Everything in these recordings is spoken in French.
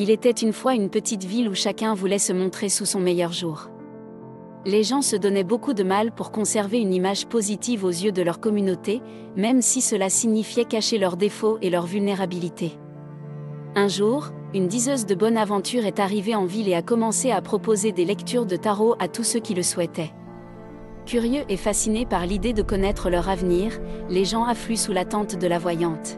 Il était une fois une petite ville où chacun voulait se montrer sous son meilleur jour. Les gens se donnaient beaucoup de mal pour conserver une image positive aux yeux de leur communauté, même si cela signifiait cacher leurs défauts et leurs vulnérabilités. Un jour, une diseuse de bonne aventure est arrivée en ville et a commencé à proposer des lectures de tarot à tous ceux qui le souhaitaient. Curieux et fascinés par l'idée de connaître leur avenir, les gens affluent sous la tente de la voyante.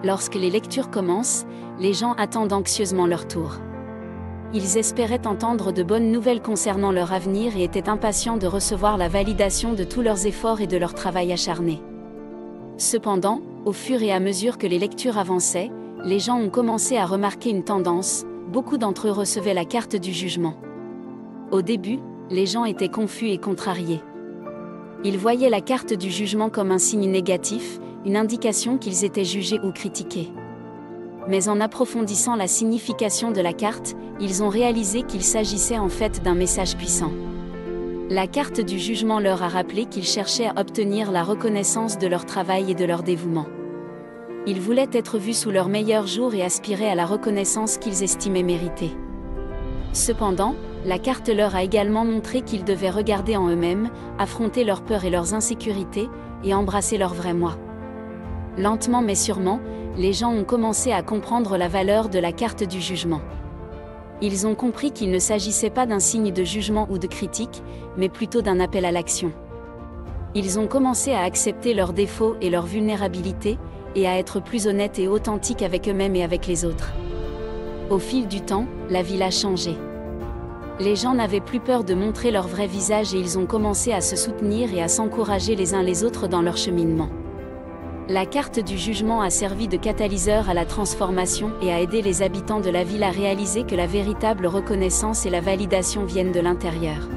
Lorsque les lectures commencent, les gens attendent anxieusement leur tour. Ils espéraient entendre de bonnes nouvelles concernant leur avenir et étaient impatients de recevoir la validation de tous leurs efforts et de leur travail acharné. Cependant, au fur et à mesure que les lectures avançaient, les gens ont commencé à remarquer une tendance, beaucoup d'entre eux recevaient la carte du jugement. Au début, les gens étaient confus et contrariés. Ils voyaient la carte du jugement comme un signe négatif, une indication qu'ils étaient jugés ou critiqués. Mais en approfondissant la signification de la carte, ils ont réalisé qu'il s'agissait en fait d'un message puissant. La carte du jugement leur a rappelé qu'ils cherchaient à obtenir la reconnaissance de leur travail et de leur dévouement. Ils voulaient être vus sous leur meilleur jour et aspiraient à la reconnaissance qu'ils estimaient mériter. Cependant, la carte leur a également montré qu'ils devaient regarder en eux-mêmes, affronter leurs peurs et leurs insécurités, et embrasser leur vrai moi. Lentement mais sûrement, les gens ont commencé à comprendre la valeur de la carte du jugement. Ils ont compris qu'il ne s'agissait pas d'un signe de jugement ou de critique, mais plutôt d'un appel à l'action. Ils ont commencé à accepter leurs défauts et leurs vulnérabilités, et à être plus honnêtes et authentiques avec eux-mêmes et avec les autres. Au fil du temps, la ville a changé. Les gens n'avaient plus peur de montrer leur vrai visage et ils ont commencé à se soutenir et à s'encourager les uns les autres dans leur cheminement. La carte du jugement a servi de catalyseur à la transformation et a aidé les habitants de la ville à réaliser que la véritable reconnaissance et la validation viennent de l'intérieur.